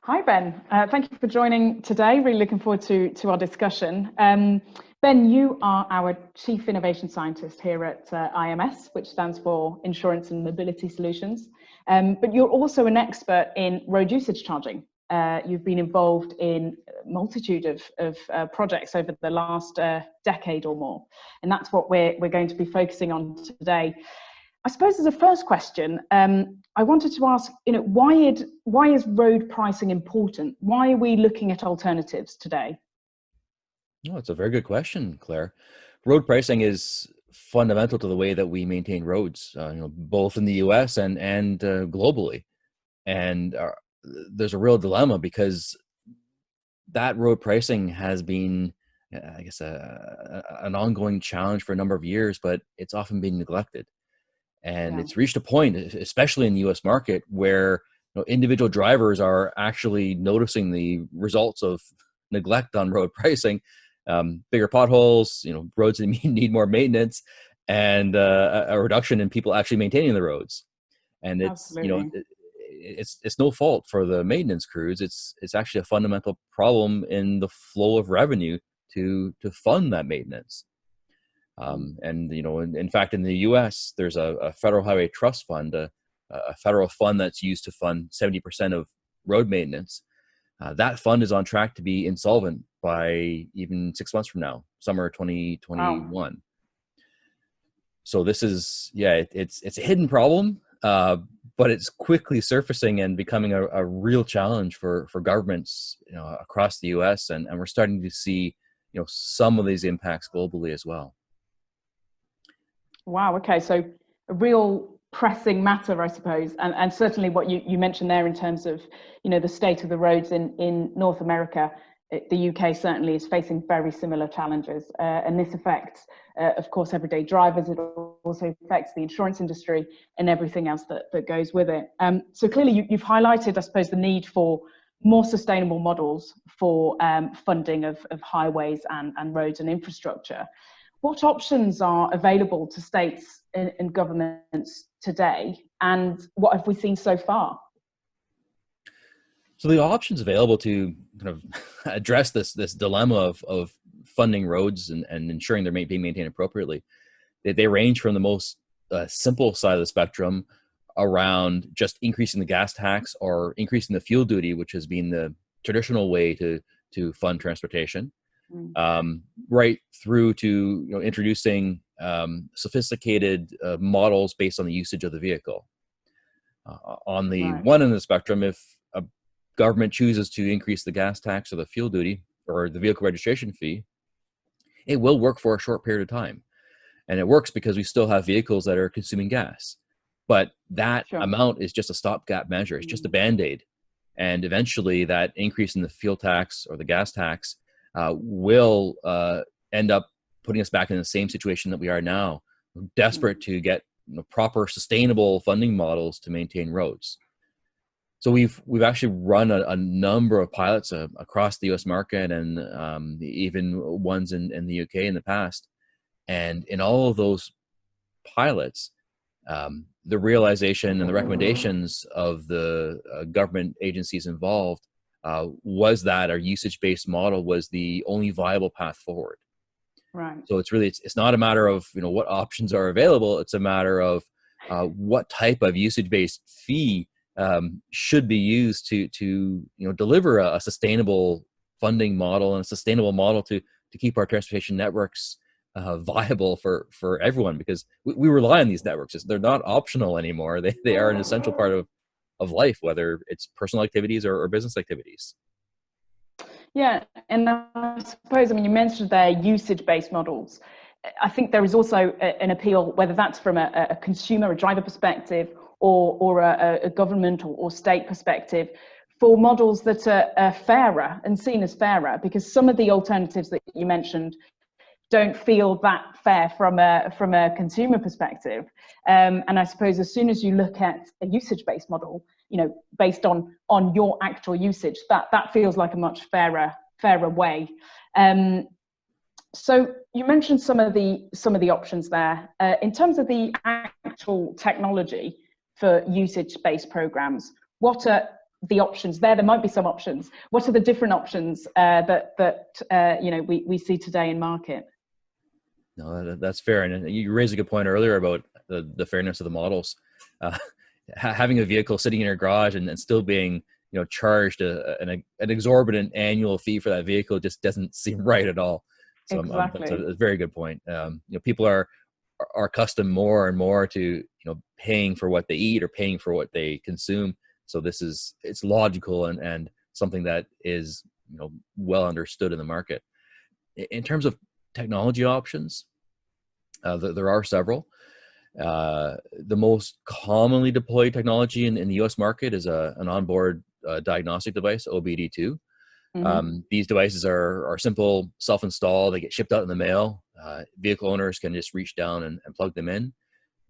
Hi, Ben. Thank you for joining today. Really looking forward to our discussion. Ben, you are our Chief Innovation Scientist here at IMS, which stands for Insurance and Mobility Solutions. But you're also an expert in road usage charging. You've been involved in a multitude of projects over the last decade or more. And that's what we're going to be focusing on today. I suppose as a first question, I wanted to ask, why is road pricing important? Why are we looking at alternatives today? Oh, it's a very good question, Claire. Road pricing is fundamental to the way that we maintain roads, both in the U.S. and globally. And there's a real dilemma because that road pricing has been, I guess, an ongoing challenge for a number of years, but it's often been neglected. And it's reached a point, especially in the U.S. market, where individual drivers are actually noticing the results of neglect on road pricing. Bigger potholes, roads that need more maintenance, and a reduction in people actually maintaining the roads. And it's Absolutely. it's no fault for the maintenance crews. It's actually a fundamental problem in the flow of revenue to fund that maintenance. And in fact, in the U.S., there's a federal highway trust fund, a federal fund that's used to fund 70% of road maintenance. That fund is on track to be insolvent by even 6 months from now, summer 2021. Wow. So this is, it's a hidden problem, but it's quickly surfacing and becoming a real challenge for governments, across the U.S. And we're starting to see, some of these impacts globally as well. Wow. Okay. So a real pressing matter, I suppose, and certainly what you mentioned there in terms of, the state of the roads in North America. The UK certainly is facing very similar challenges, and this affects, of course, everyday drivers. It also affects the insurance industry and everything else that goes with it. So clearly, you've highlighted, I suppose, the need for more sustainable models for funding of highways and roads and infrastructure. What options are available to states and governments today, and what have we seen so far? So the options available to kind of address this dilemma of funding roads and ensuring they're being maintained appropriately, they range from the most simple side of the spectrum around just increasing the gas tax or increasing the fuel duty, which has been the traditional way to fund transportation, right through to introducing sophisticated models based on the usage of the vehicle. On the one end of the spectrum, if a government chooses to increase the gas tax or the fuel duty or the vehicle registration fee, it will work for a short period of time. And it works because we still have vehicles that are consuming gas. But that amount is just a stopgap measure. It's just a Band-Aid. And eventually that increase in the fuel tax or the gas tax will end up putting us back in the same situation that we are now. We're desperate to get proper sustainable funding models to maintain roads. So we've actually run a number of pilots across the U.S. market and even ones in the UK in the past. And in all of those pilots, the realization and the recommendations of the government agencies involved was that our usage-based model was the only viable path forward. Right. So it's not a matter of what options are available. It's a matter of what type of usage-based fee should be used to deliver a sustainable funding model and a sustainable model to keep our transportation networks viable for everyone, because we rely on these networks. They're not optional anymore. They are an essential part of life, whether it's personal activities or business activities. Yeah, and I suppose, you mentioned there usage-based models. I think there is also an appeal, whether that's from a consumer, a driver perspective, or a government or state perspective, for models that are fairer and seen as fairer, because some of the alternatives that you mentioned don't feel that fair from a consumer perspective. And I suppose as soon as you look at a usage-based model, based on your actual usage, that feels like a much fairer way. So you mentioned some of the options there. In terms of the actual technology for usage-based programs, what are the options there? There might be some options. What are the different options that you know, we see today in market? No, that's fair. And you raised a good point earlier about the fairness of the models. Uh, having a vehicle sitting in your garage and still being, you know, charged an exorbitant annual fee for that vehicle just doesn't seem right at all. So Exactly. that's a very good point. You know, people are accustomed more and more to, you know, paying for what they eat or paying for what they consume. So it's logical and something that is, you know, well understood in the market. In terms of technology options, there are several. The most commonly deployed technology in the US market is an onboard diagnostic device, OBD2. These devices are simple, self-install. They get shipped out in the mail. Vehicle owners can just reach down and plug them in.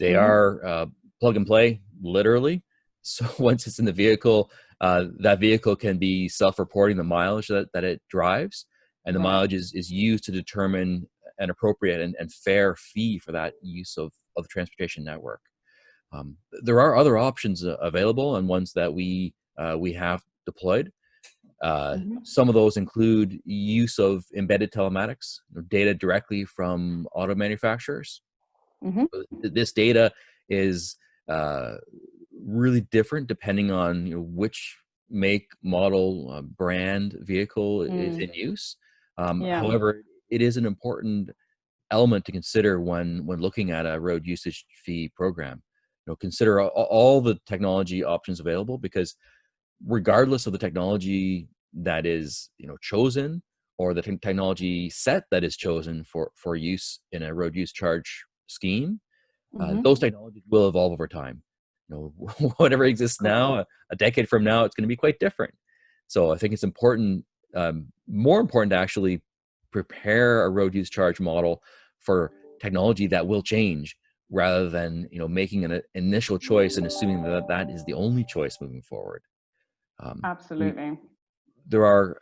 They are plug and play, literally. So once it's in the vehicle, that vehicle can be self-reporting the mileage that it drives, and the mileage is used to determine an appropriate and fair fee for that use of the transportation network. There are other options available and ones that we have deployed. Some of those include use of embedded telematics, data directly from auto manufacturers. This data is really different depending on, you know, which make, model, brand vehicle is in use. However, it is an important element to consider when looking at a road usage fee program. You know, consider all the technology options available, because regardless of the technology that is, you know, chosen, or the technology set that is chosen for use in a road use charge scheme, those technologies will evolve over time. You know, whatever exists now, a decade from now, it's going to be quite different. So I think it's important, more important, to actually prepare a road use charge model for technology that will change, rather than, you know, making an initial choice and assuming that that is the only choice moving forward. Absolutely. There are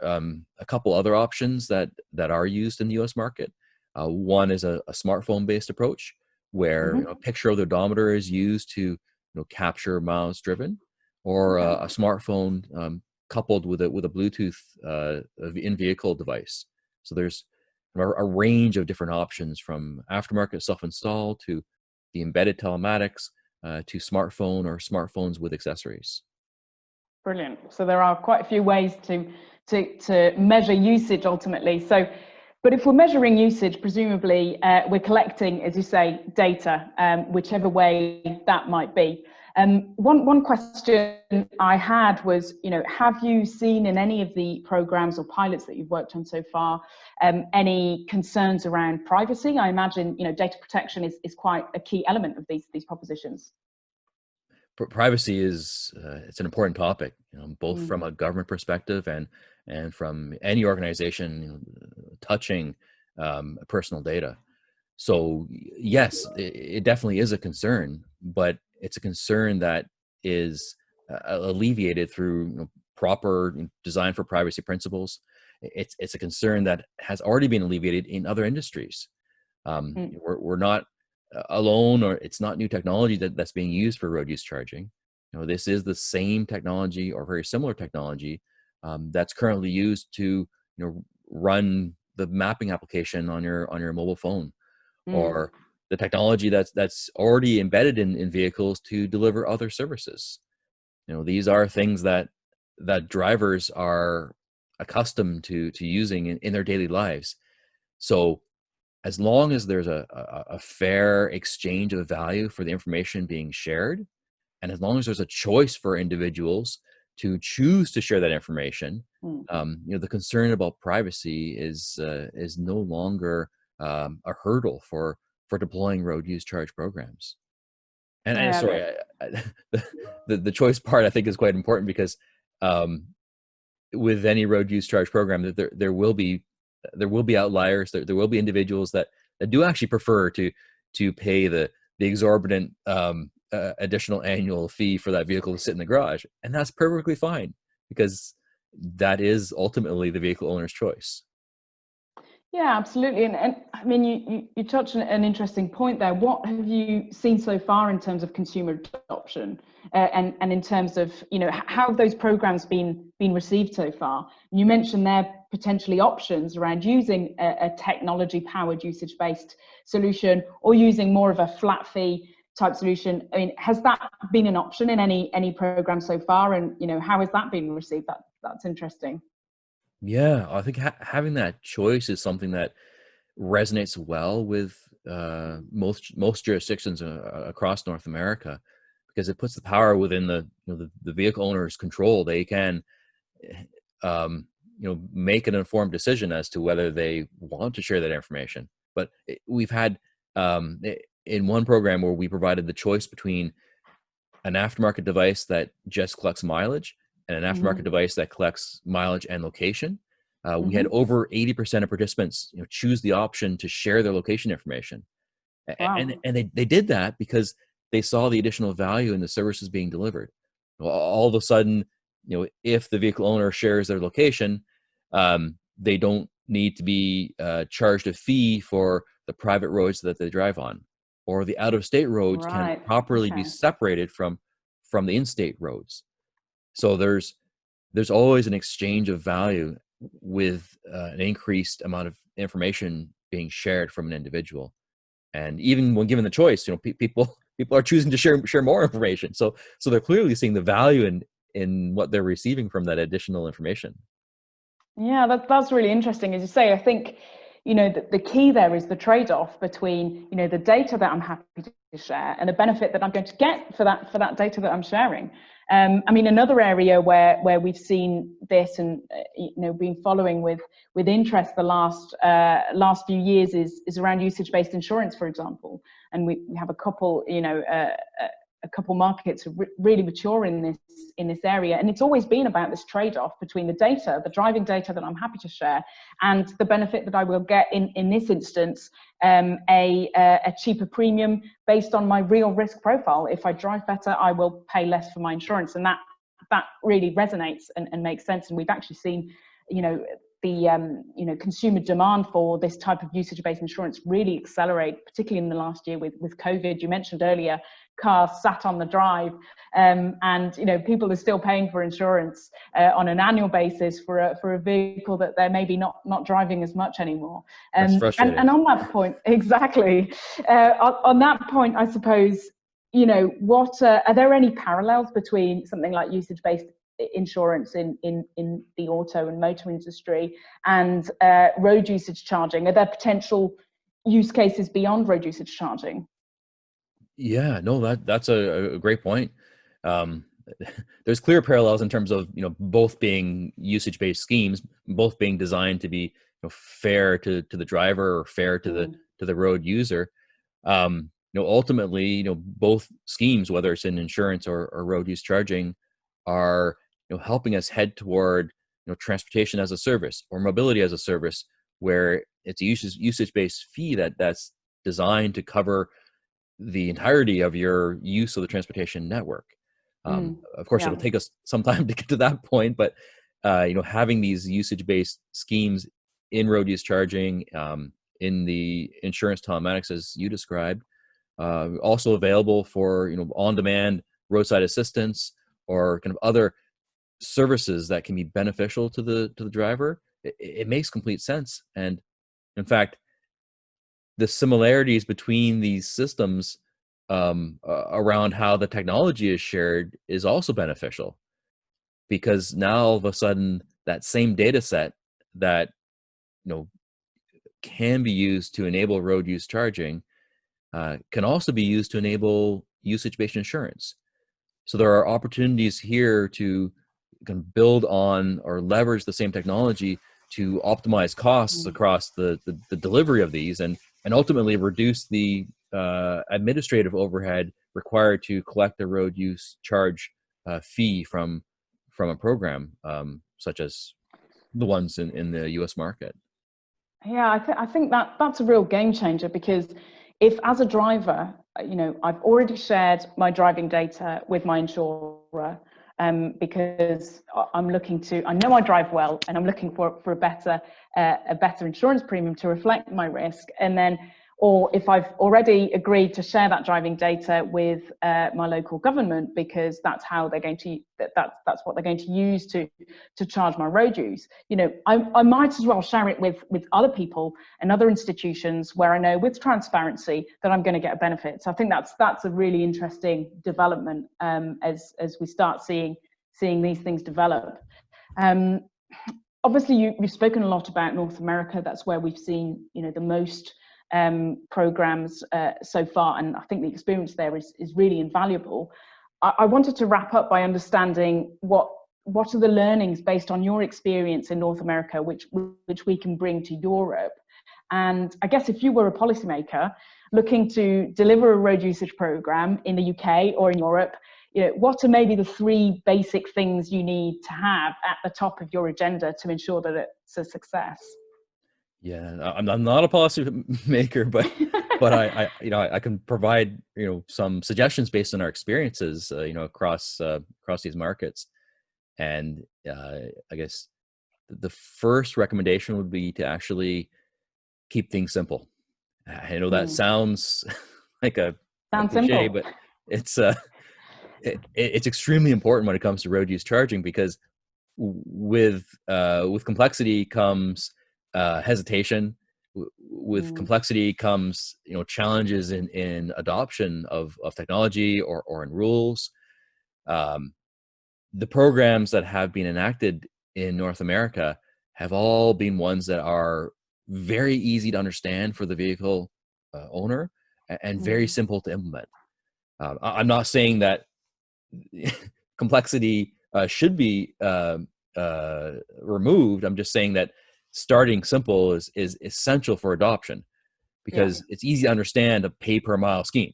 a couple other options that are used in the U.S. market. One is a smartphone-based approach, where, you know, a picture of the odometer is used to, you know, capture miles driven, or a smartphone coupled with a Bluetooth in-vehicle device. So there's a range of different options, from aftermarket self-install to the embedded telematics to smartphone or smartphones with accessories. Brilliant. So there are quite a few ways to measure usage ultimately. So, but if we're measuring usage, presumably we're collecting, as you say, data, whichever way that might be. One question I had was, you know, have you seen in any of the programs or pilots that you've worked on so far any concerns around privacy? I imagine, you know, data protection is quite a key element of these propositions. Privacy is it's an important topic, you know, both from a government perspective and from any organization, you know, touching personal data. So yes, it definitely is a concern, but it's a concern that is alleviated through, you know, proper design for privacy principles. It's a concern that has already been alleviated in other industries. We're not alone, or it's not new technology that's being used for road use charging. You know, this is the same technology or very similar technology that's currently used to, you know, run the mapping application on your mobile phone, or the technology that's already embedded in vehicles to deliver other services. You know, these are things that drivers are accustomed to using in their daily lives. So as long as there's a fair exchange of value for the information being shared, and as long as there's a choice for individuals to choose to share that information, you know, the concern about privacy is no longer a hurdle for deploying road use charge programs. And sorry, the choice part I think is quite important, because with any road use charge program, that there will be outliers. There will be individuals that do actually prefer to pay the exorbitant additional annual fee for that vehicle to sit in the garage, and that's perfectly fine, because that is ultimately the vehicle owner's choice. Yeah, absolutely. And I mean, you touched on an interesting point there. What have you seen so far in terms of consumer adoption, and in terms of, how have those programs been received so far? You mentioned there potentially options around using a technology powered usage based solution, or using more of a flat fee type solution. I mean, has that been an option in any program so far? And how has that been received? That's interesting. Yeah, I think having that choice is something that resonates well with most jurisdictions across North America, because it puts the power within the vehicle owner's control. They can make an informed decision as to whether they want to share that information. But we've had in one program where we provided the choice between an aftermarket device that just collects mileage and an aftermarket Hmm. device that collects mileage and location. We had Hmm. over 80% of participants choose the option to share their location information. And Wow. they did that because they saw the additional value in the services being delivered. All of a sudden, if the vehicle owner shares their location, they don't need to be charged a fee for the private roads that they drive on, or the out-of-state roads can Right. properly be Okay. separated from the in-state roads. So there's always an exchange of value with an increased amount of information being shared from an individual. And even when given the choice, people are choosing to share more information. So they're clearly seeing the value in what they're receiving from that additional information. Yeah, that's really interesting. As you say, I think, the key there is the trade-off between, the data that I'm happy to share and the benefit that I'm going to get for that data that I'm sharing. I mean, another area where we've seen this and been following with interest the last few years is around usage-based insurance, for example. And we have a couple, a couple markets are really mature in this area, and it's always been about this trade-off between the driving data that I'm happy to share, and the benefit that I will get in this instance, a cheaper premium based on my real risk profile. If I drive better, I will pay less for my insurance, and that really resonates and makes sense. And we've actually seen, the consumer demand for this type of usage-based insurance really accelerate, particularly in the last year with COVID. You mentioned earlier cars sat on the drive, and people are still paying for insurance on an annual basis for a vehicle that they're maybe not driving as much anymore. That's And frustrating. on that point, exactly, on that point, I suppose, what are there any parallels between something like usage-based insurance in the auto and motor industry and road usage charging? Are there potential use cases beyond road usage charging? Yeah, no, that's a great point. Um, there's clear parallels in terms of both being usage-based schemes, both being designed to be fair to the driver or fair to Mm. the road user. Ultimately, both schemes, whether it's in insurance or road use charging, are helping us head toward transportation as a service or mobility as a service, where it's a usage-based fee that's designed to cover the entirety of your use of the transportation network. Mm. Of course, Yeah. it'll take us some time to get to that point, but having these usage-based schemes in road use charging, in the insurance telematics as you described, also available for on-demand roadside assistance or kind of other services that can be beneficial to the driver. It makes complete sense, and in fact, the similarities between these systems around how the technology is shared is also beneficial, because now all of a sudden that same data set that you know can be used to enable road use charging can also be used to enable usage-based insurance. So there are opportunities here to kind of build on or leverage the same technology to optimize costs Mm. across the delivery of these, and ultimately reduce the administrative overhead required to collect a road use charge fee from a program such as the ones in the U.S. market. Yeah, I think that's a real game changer, because if, as a driver, I've already shared my driving data with my insurer, because I'm looking to, I know I drive well, and I'm looking for a better insurance premium to reflect my risk. And then, or if I've already agreed to share that driving data with my local government, because that's how they're going to, that's what they're going to use to charge my road use. You know, I might as well share it with other people and other institutions where I know with transparency that I'm going to get a benefit. So I think that's a really interesting development as we start seeing these things develop. Obviously, you've spoken a lot about North America. That's where we've seen, you know, the most programs so far, and I think the experience there is really invaluable. I wanted to wrap up by understanding what are the learnings based on your experience in North America, which we can bring to Europe. And I guess if you were a policymaker looking to deliver a road usage program in the UK or in Europe, you know, what are maybe the 3 basic things you need to have at the top of your agenda to ensure that it's a success? Yeah, I'm not a policy maker, but I can provide, you know, some suggestions based on our experiences, you know, across these markets. And I guess the first recommendation would be to actually keep things simple. I know that sounds like a cliche, simple, but it's it's extremely important when it comes to road use charging, because with complexity comes hesitation. With complexity comes, you know, challenges in adoption of technology or in rules. The programs that have been enacted in North America have all been ones that are very easy to understand for the vehicle owner, and very simple to implement. I'm not saying that complexity should be removed. I'm just saying that starting simple is essential for adoption, because it's easy to understand a pay per mile scheme.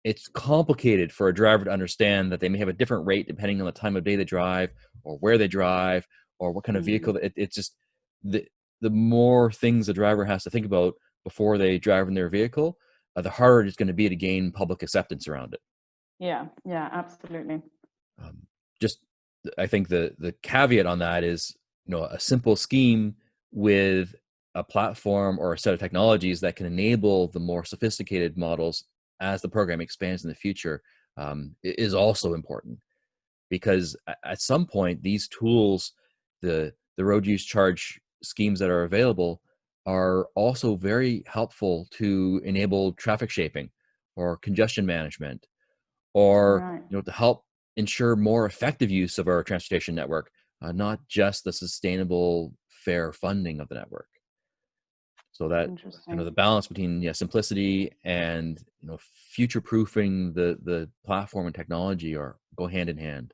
It's complicated for a driver to understand that they may have a different rate depending on the time of day they drive, or where they drive, or what kind of vehicle. It's just the more things the driver has to think about before they drive in their vehicle, the harder it's going to be to gain public acceptance around it. Yeah, absolutely. Just, I think the caveat on that is, you know, a simple scheme with a platform or a set of technologies that can enable the more sophisticated models as the program expands in the future is also important, because at some point these tools, the road use charge schemes that are available, are also very helpful to enable traffic shaping or congestion management, or you know, to help ensure more effective use of our transportation network, not just the sustainable, fair funding of the network. So that kind of the balance between simplicity and, you know, future-proofing the platform and technology go hand in hand.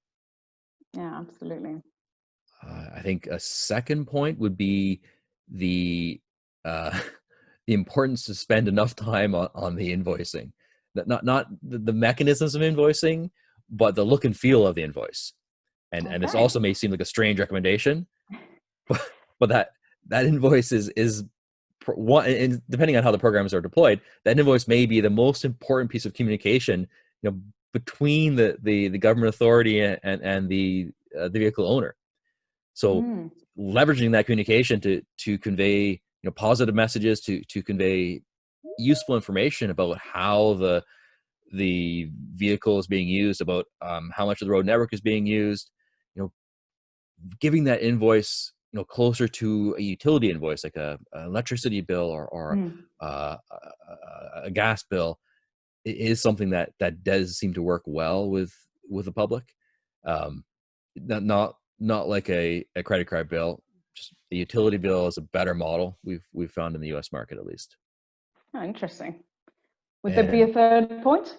Yeah, absolutely. I think a second point would be the the importance to spend enough time on the invoicing. Not the mechanisms of invoicing, but the look and feel of the invoice. And this also may seem like a strange recommendation, but that invoice is one, and depending on how the programs are deployed, that invoice may be the most important piece of communication, you know, between the government authority and the vehicle owner. So leveraging that communication to convey, you know, positive messages, to convey useful information about how the vehicle is being used, about how much of the road network is being used, you know, giving that invoice, you know, closer to a utility invoice, like a electricity bill or a gas bill, is something that does seem to work well with the public. Not like a credit card bill. Just the utility bill is a better model, we've found in the US market, at least. Oh, interesting. Would there be a third point?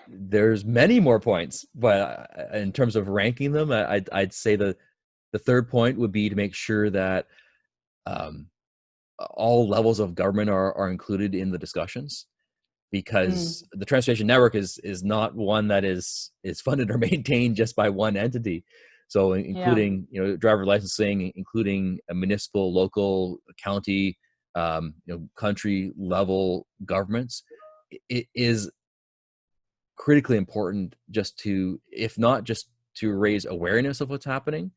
There's many more points, but in terms of ranking them, I'd say the third point would be to make sure that all levels of government are included in the discussions, because the transportation network is not one that is funded or maintained just by one entity. So including, you know, driver licensing, including a municipal, local, county, you know, country level governments, it is critically important, just to, if not just to raise awareness of what's happening,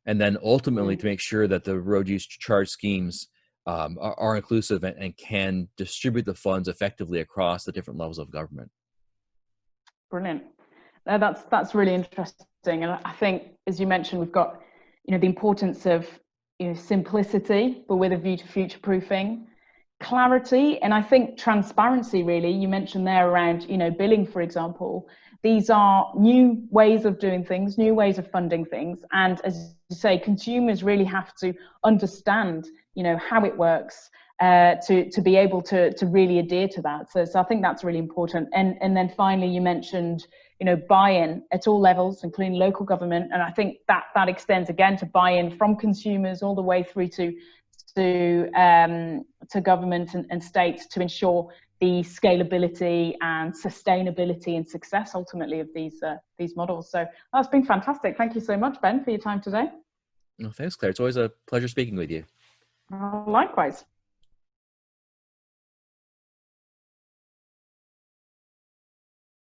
and then ultimately to make sure that the road use charge schemes are inclusive and can distribute the funds effectively across the different levels of government. Brilliant. No, that's really interesting. And I think, as you mentioned, we've got, the importance of, simplicity, but with a view to future-proofing, clarity, and I think transparency, really. You mentioned there around, billing, for example. These are new ways of doing things, new ways of funding things. And as you say, consumers really have to understand, how it works to be able to really adhere to that. So I think that's really important. And then finally, you mentioned, buy-in at all levels, including local government. And I think that extends again to buy-in from consumers all the way through to government and states to ensure the scalability and sustainability and success ultimately of these models. So that's been fantastic. Thank you so much, Ben, for your time today. Well, thanks, Claire. It's always a pleasure speaking with you. Likewise.